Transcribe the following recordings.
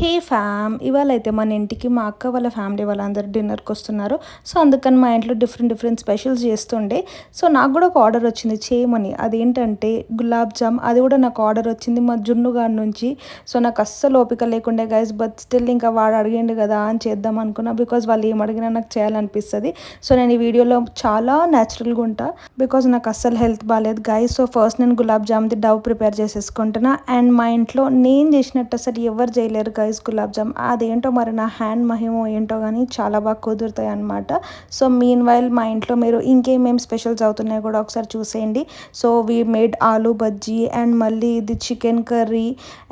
హే ఫ్యామ్, ఇవాళ అయితే మన ఇంటికి మా అక్క వాళ్ళ ఫ్యామిలీ వాళ్ళందరూ డిన్నర్కి వస్తున్నారు. సో అందుకని మా ఇంట్లో డిఫరెంట్ స్పెషల్స్ చేస్తుండే. సో నాకు కూడా ఒక ఆర్డర్ వచ్చింది చేయమని. అదేంటంటే గులాబ్ జామ్. అది కూడా నాకు ఆర్డర్ వచ్చింది మా జున్నుగాడి నుంచి. సో నాకు అస్సలు ఓపిక లేకుండే గైస్, బట్ స్టిల్ ఇంకా వాడు అడిగిండు కదా అని చేద్దాం అనుకున్నా. బికాజ్ వాళ్ళు ఏం అడిగినా నాకు చేయాలనిపిస్తుంది. సో నేను ఈ వీడియోలో చాలా న్యాచురల్గా ఉంటా, బికాజ్ నాకు అస్సలు హెల్త్ బాగాలేదు గైస్. సో ఫస్ట్ నేను గులాబ్ జామ్ది డవ్ ప్రిపేర్ చేసేసుకుంటున్నా. అండ్ మా ఇంట్లో నేను చేసినట్టు అసలు ఎవరు చేయలేరు గైస్ గులాబ్ జామ్. అదేంటో మరి నా హ్యాండ్ మహిమో ఏంటో కానీ చాలా బాగా కుదురుతాయి అనమాట. సో మీన్ వైల్ మా ఇంట్లో మీరు ఇంకేమేమి స్పెషల్స్ అవుతున్నాయో కూడా ఒకసారి చూసేయండి. So we made aloo bajji and మళ్ళీ ఇది చికెన్ కర్రీ.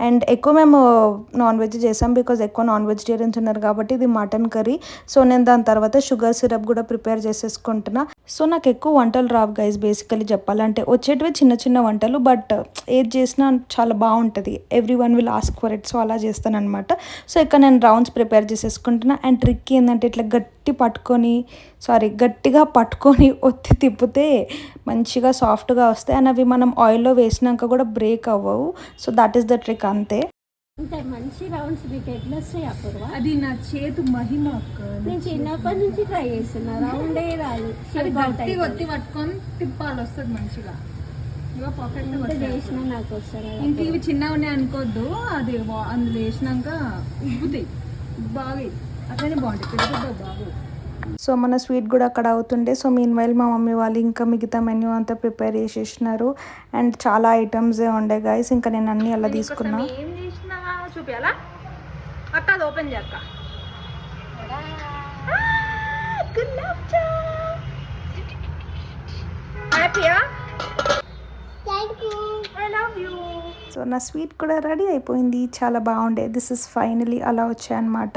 అండ్ ఎక్కువ మేము నాన్ వెజ్ చేసాం, బికాజ్ ఎక్కువ నాన్ వెజిటేరియన్స్ ఉన్నారు కాబట్టి ఇది మటన్ కర్రీ. సో నేను దాని తర్వాత షుగర్ సిరప్ కూడా ప్రిపేర్ చేసేసుకుంటున్నా. సో నాకు ఎక్కువ వంటలు రావు గైస్, బేసికలీ చెప్పాలంటే వచ్చేటివి చిన్న వంటలు, బట్ ఏది చేసినా చాలా బాగుంటుంది. Every one will ask for it. So అలా చేస్తాను అనమాట. సో ఇక్కడ నేను రౌండ్స్ ప్రిపేర్ చేసేసుకుంటున్నా. అండ్ ట్రిక్ ఏంటంటే ఇట్లా గట్టిగా పట్టుకొని ఒత్తి తిప్పితే మంచిగా సాఫ్ట్గా వస్తాయి. అండ్ అవి మనం ఆయిల్లో వేసినాక కూడా బ్రేక్ అవ్వవు. So that is the trick అంతే. ఇంత మంచి రౌండ్స్ మీకు ఎట్లా వస్తాయి అప్పుడు? అది నా చేతు మహిమ అక్క. నేను చిన్నప్పటి నుంచి ట్రై చేస్తున్నా, రౌండే రాదు. ఒత్తి పట్టుకొని తిప్పాలి, వస్తుంది మంచిగా. చేసినా నాకు వస్తారు. ఇంక ఇవి చిన్నగా ఉన్నాయి అనుకోవద్దు, అది అందులో వేసినాక ఉబ్బుతాయి బాగా, అట్లనే బాగుంటాయి బాగు. సో మన స్వీట్ కూడా అక్కడ అవుతుండే. సో మీన్ వైల్ మా మమ్మీ వాళ్ళు ఇంకా మిగతా మెన్యూ అంతా ప్రిపేర్ చేసేసినారు. అండ్ చాలా ఐటమ్సే ఉండే గైస్. ఇంకా నేను అన్నీ అలా తీసుకున్నా. ఏం చేసినా చూపించాలా అక్క? అది ఓపెన్ చేయక్క. హ్యాపీయా? I love you. సో నా స్వీట్ కూడా రెడీ అయిపోయింది, చాలా బాగుండే. దిస్ ఇస్ ఫైనలీ అలా వచ్చాయన్నమాట.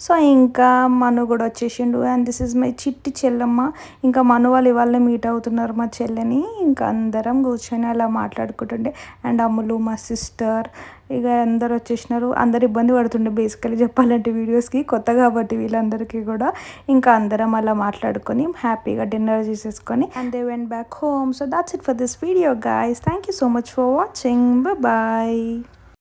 సో ఇంకా మను కూడా వచ్చేసిండు. అండ్ దిస్ ఇస్ మై చిట్టి చెల్లమ్మ. ఇంకా మను వాళ్ళు ఇవాళ మీట్ అవుతున్నారు మా చెల్లెని. ఇంకా అందరం కూర్చొని అలా మాట్లాడుకుంటుండే. అండ్ అమ్ములు మా సిస్టర్ ఇక అందరు వచ్చేసినారు. అందరు ఇబ్బంది పడుతుండే బేసికలీ చెప్పాలంటే వీడియోస్కి కొత్త కాబట్టి వీళ్ళందరికీ కూడా. ఇంకా అందరం అలా మాట్లాడుకొని హ్యాపీగా డిన్నర్ చేసేసుకొని and they went back home. So that's it for this video guys. Thank you so much for watching. Bye.